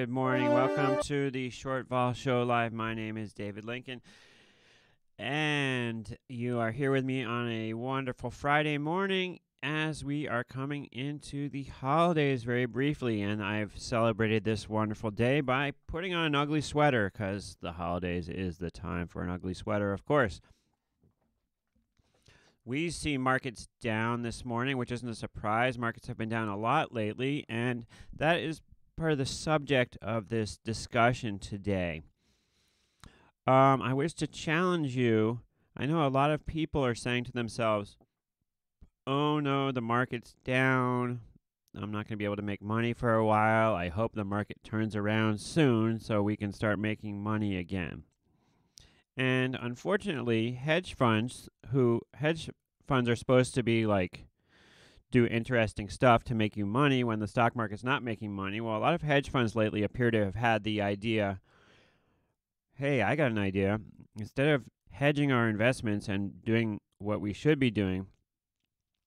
Good morning. Welcome to the Short Vol Show Live. My name is David Lincoln, and you are here with me on a wonderful Friday morning as we are coming into the holidays very briefly. And I've celebrated this wonderful day by putting on an ugly sweater because the holidays is the time for an ugly sweater, of course. We see markets down this morning, which isn't a surprise. Markets have been down a lot lately, and that is part of the subject of this discussion today. I wish to challenge you. I know a lot of people are saying to themselves, oh no, the market's down. I'm not going to be able to make money for a while. I hope the market turns around soon so we can start making money again. And unfortunately, hedge funds are supposed to be like do interesting stuff to make you money when the stock market's not making money. Well, a lot of hedge funds lately appear to have had the idea, hey, I got an idea. Instead of hedging our investments and doing what we should be doing,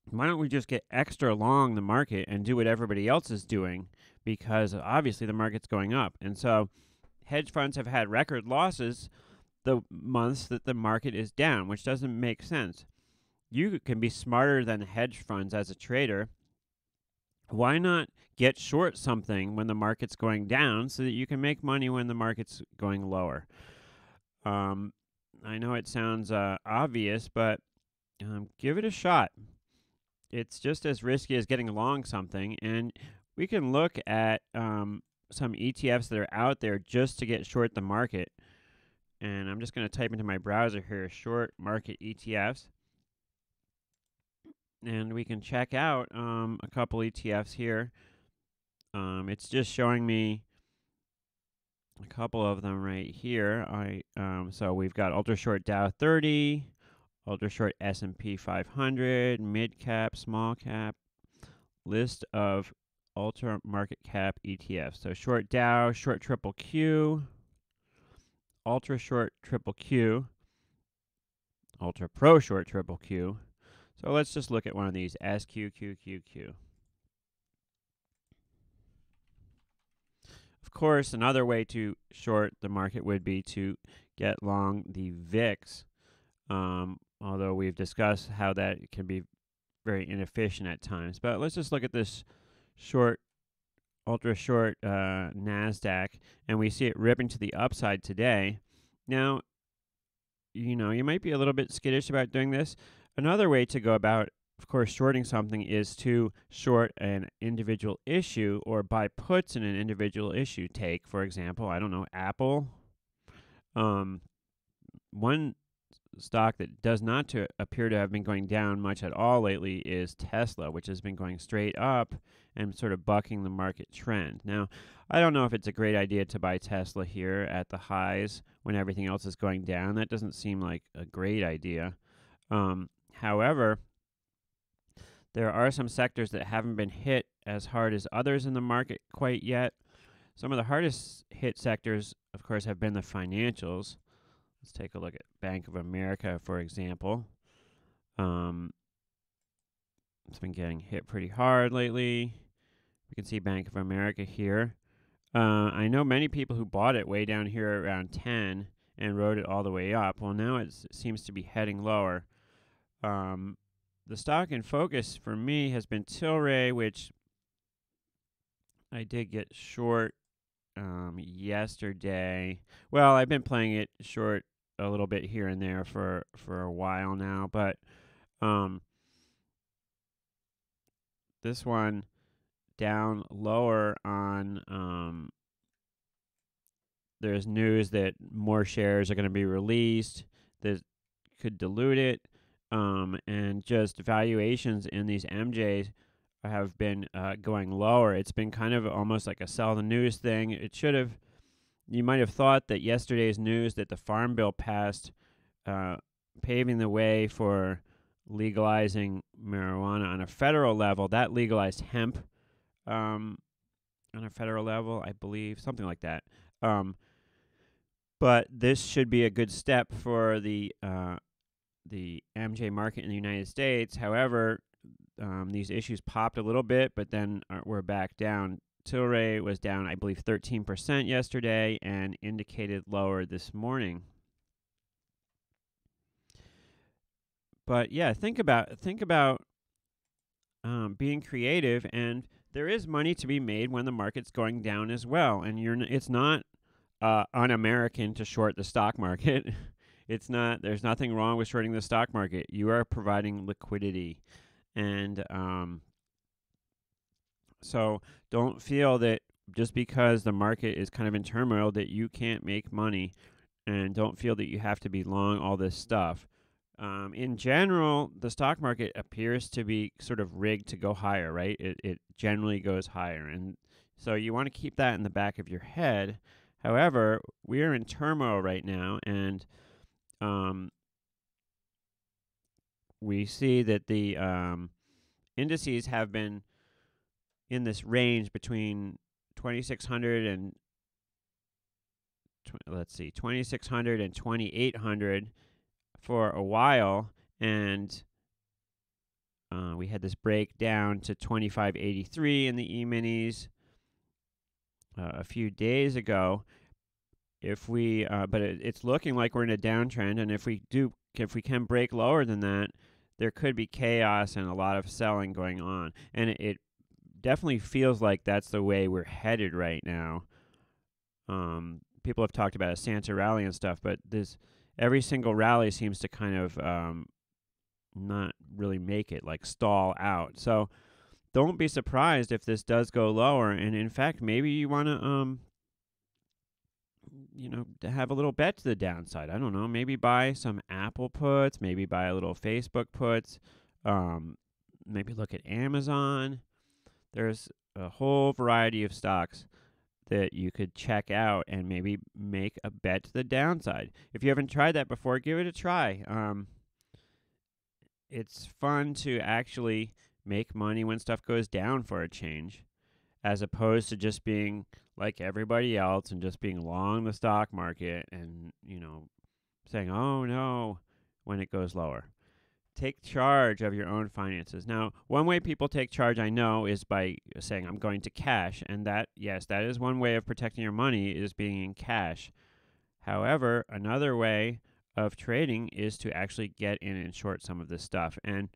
why don't we just get extra long the market and do what everybody else is doing? Because obviously the market's going up. And so hedge funds have had record losses the months that the market is down, which doesn't make sense. You can be smarter than hedge funds as a trader. Why not get short something when the market's going down so that you can make money when the market's going lower? I know it sounds obvious, but give it a shot. It's just as risky as getting long something, and we can look at some ETFs that are out there just to get short the market. And I'm just going to type into my browser here, short market ETFs. And we can check out a couple ETFs here. It's just showing me a couple of them right here. So we've got ultra short Dow 30, ultra short S&P 500, mid cap, small cap, list of ultra market cap ETFs. So short Dow, short triple Q, ultra short triple Q, ultra pro short triple Q. So let's just look at one of these, SQQQQ. Of course, another way to short the market would be to get long the VIX, although we've discussed how that can be very inefficient at times. But let's just look at this short, ultra short NASDAQ, and we see it ripping to the upside today. Now, you might be a little bit skittish about doing this. Another way to go about, of course, shorting something is to short an individual issue or buy puts in an individual issue. Take, for example, Apple. One stock that does not appear to have been going down much at all lately is Tesla, which has been going straight up and sort of bucking the market trend. Now, I don't know if it's a great idea to buy Tesla here at the highs when everything else is going down. That doesn't seem like a great idea. However, there are some sectors that haven't been hit as hard as others in the market quite yet. Some of the hardest hit sectors, of course, have been the financials. Let's take a look at Bank of America, for example. It's been getting hit pretty hard lately. We can see Bank of America here. I know many people who bought it way down here around 10 and rode it all the way up. Well, now it seems to be heading lower. The stock in focus for me has been Tilray, which I did get short yesterday. Well, I've been playing it short a little bit here and there for a while now, but this one down lower on there's news that more shares are going to be released that could dilute it. And just valuations in these MJs have been going lower. It's been kind of almost like a sell the news thing. You might have thought that yesterday's news that the Farm Bill passed, paving the way for legalizing marijuana on a federal level, that legalized hemp on a federal level, I believe, something like that. But this should be a good step for the MJ market in the United States. However, these issues popped a little bit, but then we're back down Tilray was down, I believe, 13% yesterday and indicated lower this morning. But yeah, think about being creative, and there is money to be made when the market's going down as well. And it's not un-American to short the stock market. It's not. There's nothing wrong with shorting the stock market. You are providing liquidity, and so don't feel that just because the market is kind of in turmoil that you can't make money, and don't feel that you have to be long all this stuff. In general, the stock market appears to be sort of rigged to go higher, right? It generally goes higher, and so you want to keep that in the back of your head. However, we are in turmoil right now, and we see that the indices have been in this range between 2,600 and 2,600 and 2,800 for a while, and we had this break down to 2583 in the E-minis a few days ago. If we, but it's looking like we're in a downtrend, and if we can break lower than that, there could be chaos and a lot of selling going on, and it definitely feels like that's the way we're headed right now. People have talked about a Santa rally and stuff, but every single rally seems to kind of not really make it, like stall out. So don't be surprised if this does go lower, and in fact, maybe you want to to have a little bet to the downside. I don't know, maybe buy some Apple puts, maybe buy a little Facebook puts, maybe look at Amazon. There's a whole variety of stocks that you could check out and maybe make a bet to the downside. If you haven't tried that before, give it a try. It's fun to actually make money when stuff goes down for a change, as opposed to just being like everybody else and just being long the stock market and, saying, oh no, when it goes lower. Take charge of your own finances. Now, one way people take charge, I know, is by saying, I'm going to cash. And that is one way of protecting your money, is being in cash. However, another way of trading is to actually get in and short some of this stuff. And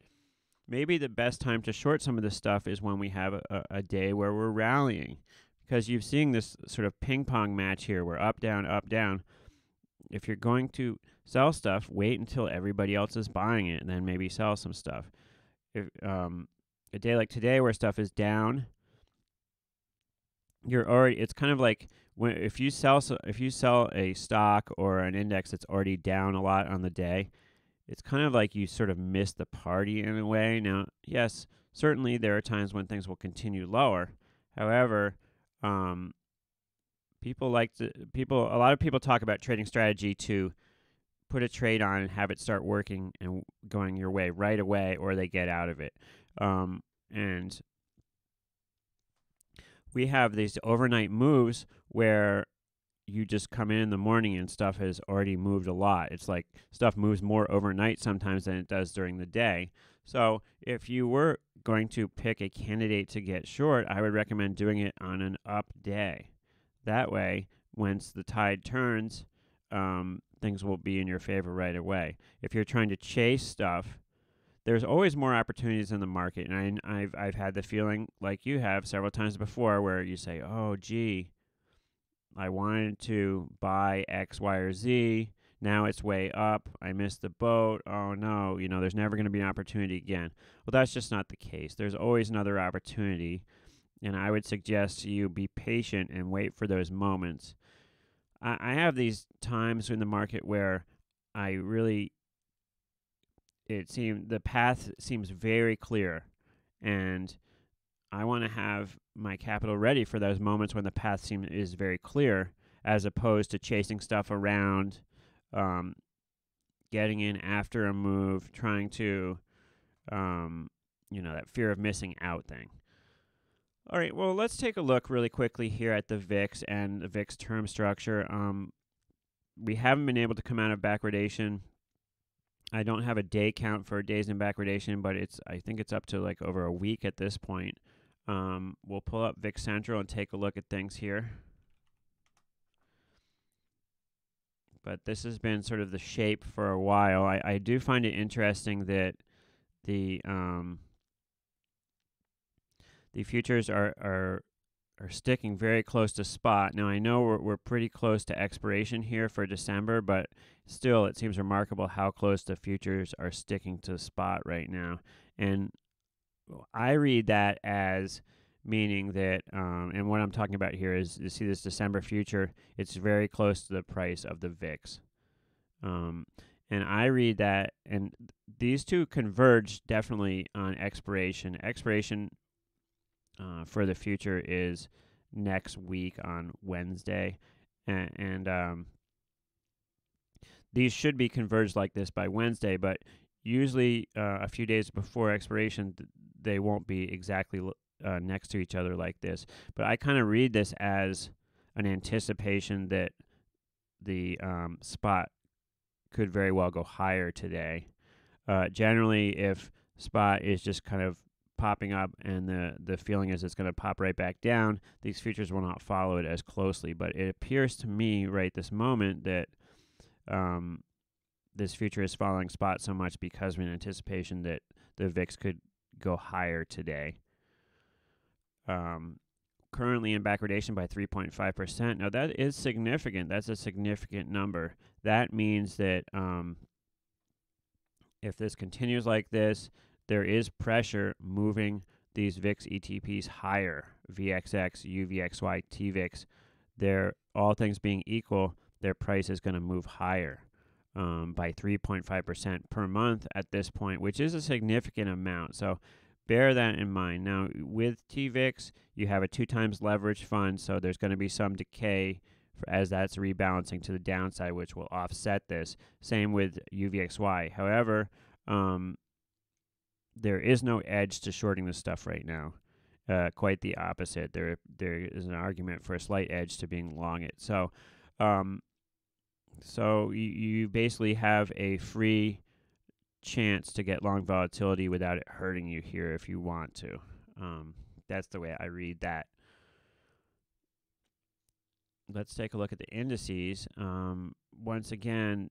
maybe the best time to short some of this stuff is when we have a day where we're rallying, because you've seen this sort of ping pong match here where up, down, up, down. If you're going to sell stuff, wait until everybody else is buying it and then maybe sell some stuff. If a day like today where stuff is down, it's kind of like if you sell a stock or an index that's already down a lot on the day, it's kind of like you sort of miss the party in a way. Now, yes, certainly there are times when things will continue lower. However, a lot of people talk about trading strategy to put a trade on and have it start working and going your way right away, or they get out of it. And we have these overnight moves where you just come in the morning and stuff has already moved a lot. It's like stuff moves more overnight sometimes than it does during the day. So if you were going to pick a candidate to get short, I would recommend doing it on an up day. That way, once the tide turns, things will be in your favor right away. If you're trying to chase stuff, there's always more opportunities in the market. And I've had the feeling, like you have several times before, where you say, oh, gee, I wanted to buy X, Y, or Z. Now it's way up. I missed the boat. Oh, no, there's never going to be an opportunity again. Well, that's just not the case. There's always another opportunity. And I would suggest you be patient and wait for those moments. I have these times in the market where the path seems very clear, and I want to have my capital ready for those moments when the path is very clear, as opposed to chasing stuff around, getting in after a move, trying to, that fear of missing out thing. All right, well, let's take a look really quickly here at the VIX and the VIX term structure. We haven't been able to come out of backwardation. I don't have a day count for days in backwardation, but I think it's up to like over a week at this point. We'll pull up VIX Central and take a look at things here. But this has been sort of the shape for a while. I do find it interesting that the futures are sticking very close to spot. Now, I know we're pretty close to expiration here for December, but still it seems remarkable how close the futures are sticking to spot right now. And I read that as meaning that, and what I'm talking about here is, you see this December future, it's very close to the price of the VIX. And I read that, and these two converge definitely on expiration. Expiration for the future is next week on Wednesday, and these should be converged like this by Wednesday, but usually a few days before expiration, they won't be exactly next to each other like this. But I kind of read this as an anticipation that the spot could very well go higher today. Generally, if spot is just kind of popping up and the feeling is it's going to pop right back down, these futures will not follow it as closely. But it appears to me right this moment that this future is following spot so much because of an anticipation that the VIX could go higher today. Currently in backwardation by 3.5%. Now that is significant. That's a significant number. That means that if this continues like this, there is pressure moving these VIX ETPs higher. VXX, UVXY, TVIX. They're, all things being equal, their price is going to move higher by 3.5% per month at this point, which is a significant amount. So bear that in mind. Now, with TVIX, you have a 2 times leverage fund, so there's going to be some decay as that's rebalancing to the downside, which will offset this. Same with UVXY. However, there is no edge to shorting this stuff right now. Quite the opposite. There is an argument for a slight edge to being long it. So, you basically have a free chance to get long volatility without it hurting you here if you want to. That's the way I read that. Let's take a look at the indices. Once again,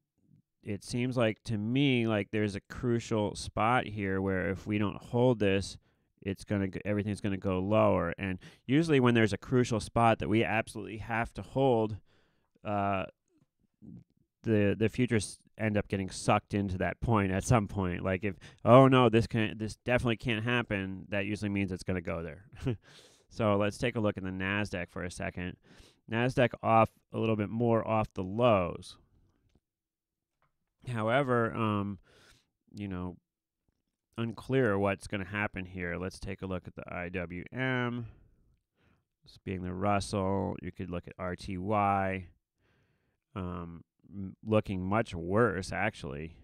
it seems like to me like there's a crucial spot here where if we don't hold this, it's everything's gonna go lower. And usually when there's a crucial spot that we absolutely have to hold, the futures end up getting sucked into that point at some point. Like if, oh no, this definitely can't happen, that usually means it's gonna go there. So let's take a look at the NASDAQ for a second. NASDAQ off a little bit more off the lows. However, unclear what's going to happen here. Let's take a look at the IWM. This being the Russell. You could look at RTY. Looking much worse, actually.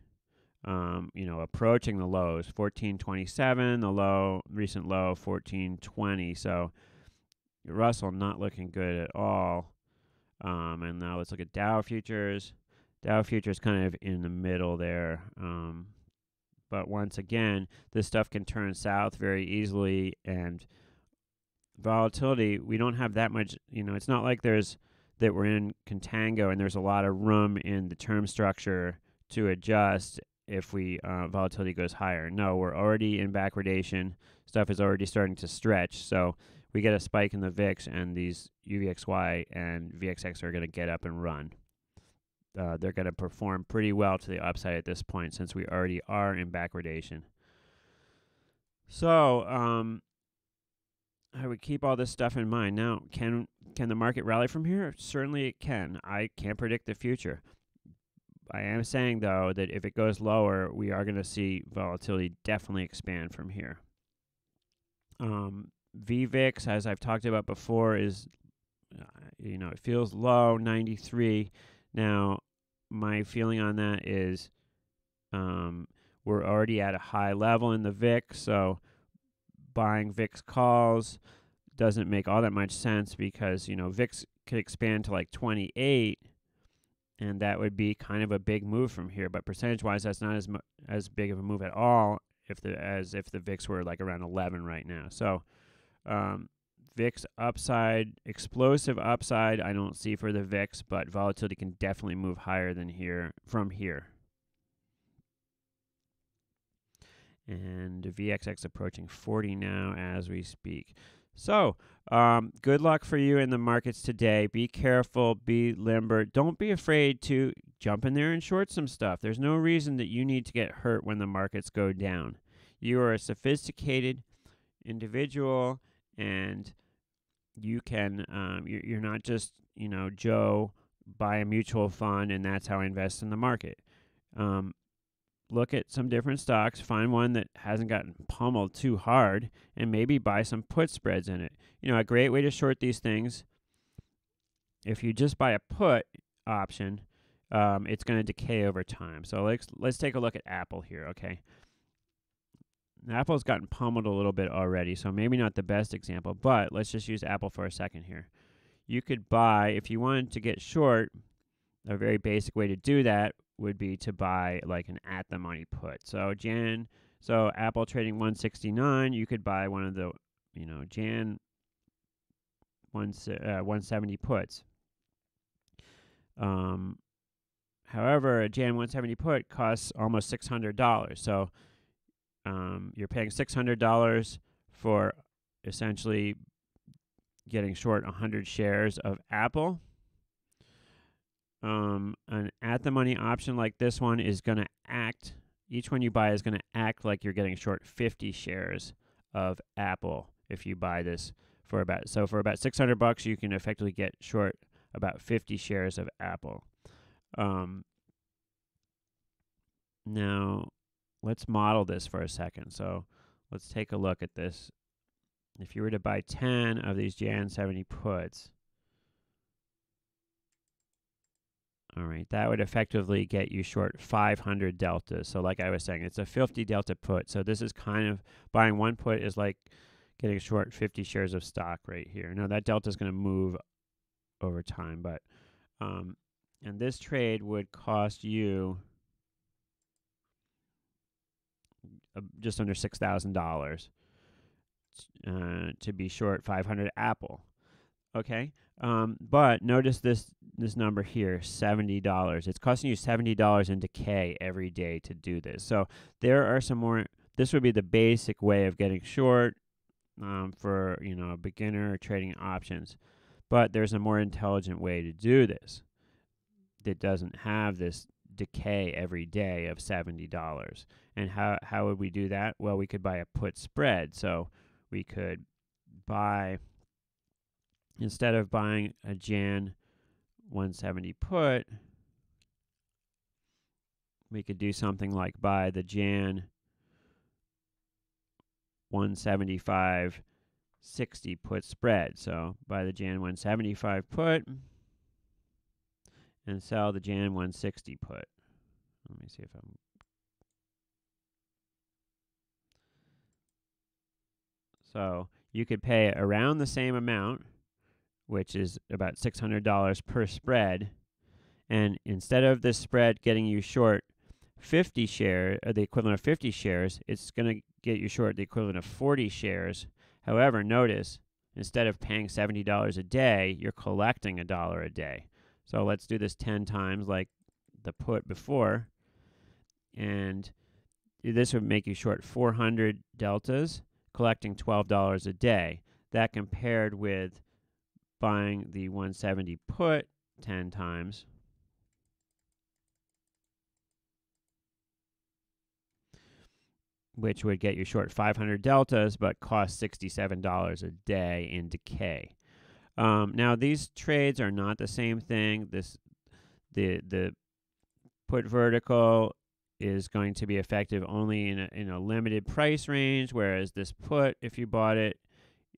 Approaching the lows. 1427, the recent low, 1420. So Russell not looking good at all. And now let's look at Dow futures. Dow futures kind of in the middle there. But once again, this stuff can turn south very easily, and volatility, we don't have that much, it's not like that we're in contango and there's a lot of room in the term structure to adjust if volatility goes higher. No, we're already in backwardation. Stuff is already starting to stretch. So we get a spike in the VIX, and these UVXY and VXX are going to get up and run. They're going to perform pretty well to the upside at this point since we already are in backwardation. So I would keep all this stuff in mind. Now, can the market rally from here? Certainly it can. I can't predict the future. I am saying, though, that if it goes lower, we are going to see volatility definitely expand from here. VVIX, as I've talked about before, is, it feels low, 93. Now, my feeling on that is we're already at a high level in the VIX, so buying VIX calls doesn't make all that much sense because, VIX could expand to like 28, and that would be kind of a big move from here. But percentage-wise, that's not as big of a move at all as if the VIX were like around 11 right now. So VIX upside, explosive upside, I don't see for the VIX, but volatility can definitely move higher than from here. And VXX approaching 40 now as we speak. So, good luck for you in the markets today. Be careful, be limber. Don't be afraid to jump in there and short some stuff. There's no reason that you need to get hurt when the markets go down. You are a sophisticated individual, and you can, you're not just, Joe, buy a mutual fund, and that's how I invest in the market. Look at some different stocks, find one that hasn't gotten pummeled too hard, and maybe buy some put spreads in it. A great way to short these things, if you just buy a put option, it's going to decay over time. So let's take a look at Apple here, okay? Apple's gotten pummeled a little bit already, so maybe not the best example, but let's just use Apple for a second here. You could buy, if you wanted to get short, a very basic way to do that would be to buy like an at-the-money put. So Apple trading 169, you could buy one of the, Jan 170 puts. However, a Jan 170 put costs almost $600. So you're paying $600 for essentially getting short 100 shares of Apple. An at-the-money option like this one is going to act, each one you buy is going to act like you're getting short 50 shares of Apple if you buy this for about $600, you can effectively get short about 50 shares of Apple. Now, let's model this for a second. So let's take a look at this. If you were to buy 10 of these Jan 70 puts, all right, that would effectively get you short 500 deltas. So like I was saying, it's a 50 delta put. So this is kind of, buying one put is like getting short 50 shares of stock right here. Now that delta is going to move over time, but, and this trade would cost you just under $6,000 to be short 500 Apple. Okay, but notice this number here, $70. It's costing you $70 in decay every day to do this. So there are some more. This would be the basic way of getting short for a beginner trading options. But there's a more intelligent way to do this that doesn't have this decay every day of $70. And how would we do that? Well, we could buy a put spread. So we could buy, instead of buying a Jan 170 put, we could do something like buy the Jan 175 60 put spread. So buy the Jan 175 put and sell the Jan 160 put. Let me see if I'm... So you could pay around the same amount, which is about $600 per spread. And instead of this spread getting you short 50 shares, the equivalent of 50 shares, it's going to get you short the equivalent of 40 shares. However, notice, instead of paying $70 a day, you're collecting $1 a day. So let's do this 10 times like the put before. And this would make you short 400 deltas, collecting $12 a day. That compared with buying the 170 put 10 times, which would get you short 500 deltas, but cost $67 a day in decay. Now, these trades are not the same thing. The put vertical is going to be effective only in a limited price range, whereas this put, if you bought it,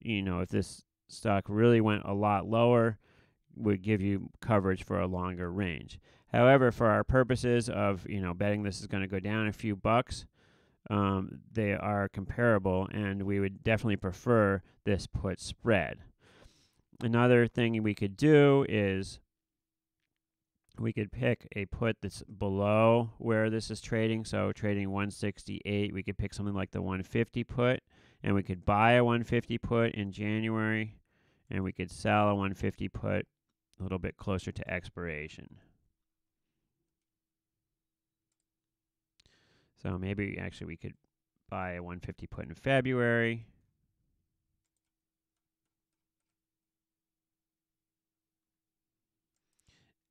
if this stock really went a lot lower, would give you coverage for a longer range. However, for our purposes of betting this is going to go down a few bucks, they are comparable, and we would definitely prefer this put spread. Another thing we could do is we could pick a put that's below where this is trading. So trading 168, we could pick something like the 150 put and we could buy a 150 put in January, and we could sell a 150 put a little bit closer to expiration. So maybe actually we could buy a 150 put in February.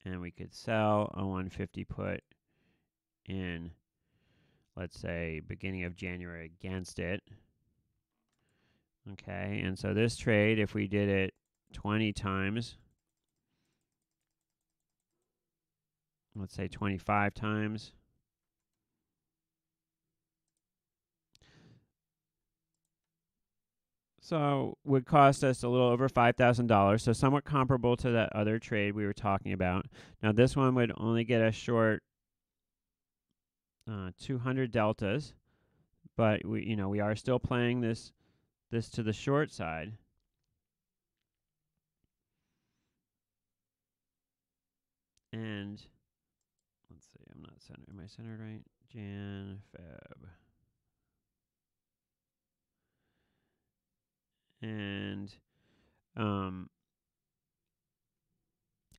And we could sell a 150 put in, let's say, beginning of January against it. Okay, and so this trade, if we did it 20 times, let's say 25 times, so would cost us a little over $5,000, so somewhat comparable to that other trade we were talking about. Now this one would only get us short 200 deltas, but we are still playing this to the short side. And let's see, I'm not centered. Am I centered right? Jan, Feb. And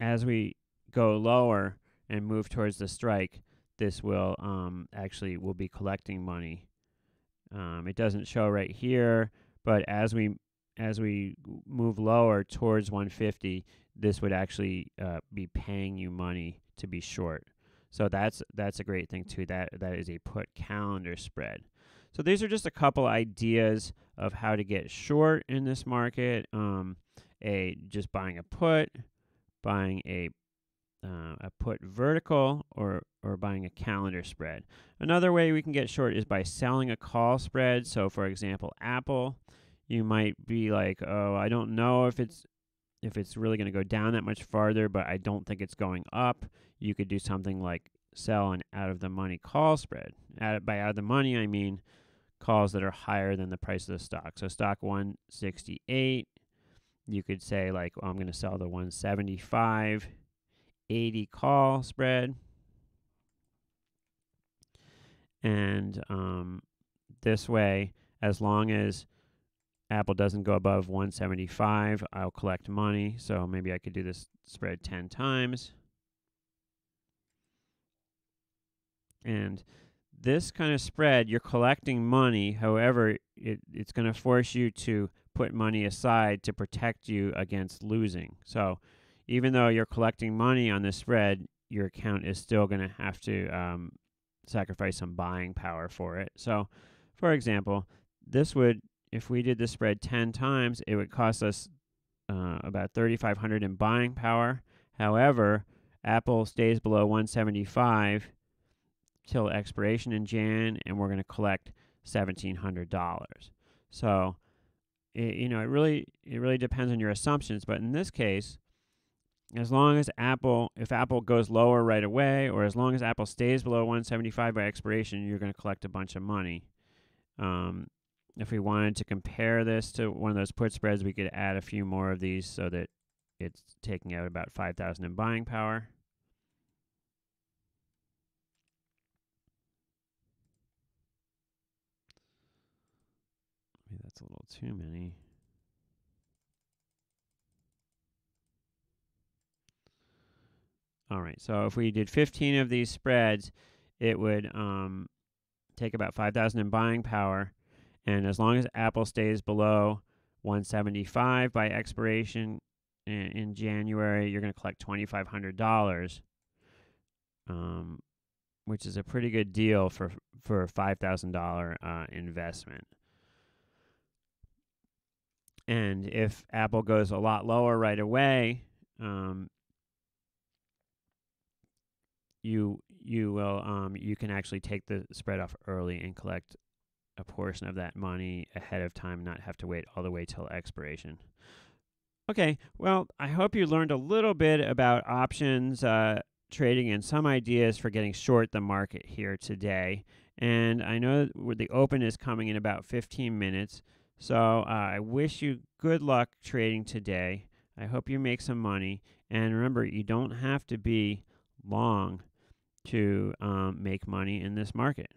as we go lower and move towards the strike, this will actually will be collecting money. It doesn't show right here, but as we move lower towards 150, this would actually be paying you money to be short. So that's a great thing too. That is a put calendar spread. So these are just a couple ideas of how to get short in this market. Just buying a put, buying a put vertical, or buying a calendar spread. Another way we can get short is by selling a call spread. So for example, Apple, you might be like, oh, I don't know if it's really going to go down that much farther, but I don't think it's going up. You could do something like sell an out of the money call spread. By out of the money, I mean calls that are higher than the price of the stock. So stock 168, you could say like, oh, I'm going to sell the 175.80 call spread. And this way, as long as Apple doesn't go above 175, I'll collect money. So maybe I could do this spread 10 times. And this kind of spread, you're collecting money. However, it's going to force you to put money aside to protect you against losing. So even though you're collecting money on this spread, your account is still going to have to sacrifice some buying power for it. So, for example, this would, if we did the spread 10 times, it would cost us about $3,500 in buying power. However, Apple stays below 175 till expiration in Jan, and we're going to collect $1,700. So, it really depends on your assumptions. But in this case, as long as if Apple goes lower right away, or as long as Apple stays below 175 by expiration, you're going to collect a bunch of money. If we wanted to compare this to one of those put spreads, we could add a few more of these so that it's taking out about 5,000 in buying power. Maybe that's a little too many. All right, so if we did 15 of these spreads, it would take about 5,000 in buying power. And as long as Apple stays below 175 by expiration in January, you're going to collect $2,500, which is a pretty good deal for a $5,000 investment. And if Apple goes a lot lower right away, you can actually take the spread off early and collect a portion of that money ahead of time, not have to wait all the way till expiration. Okay, well, I hope you learned a little bit about options trading and some ideas for getting short the market here today. And I know the open is coming in about 15 minutes, so I wish you good luck trading today. I hope you make some money. And remember, you don't have to be long to make money in this market.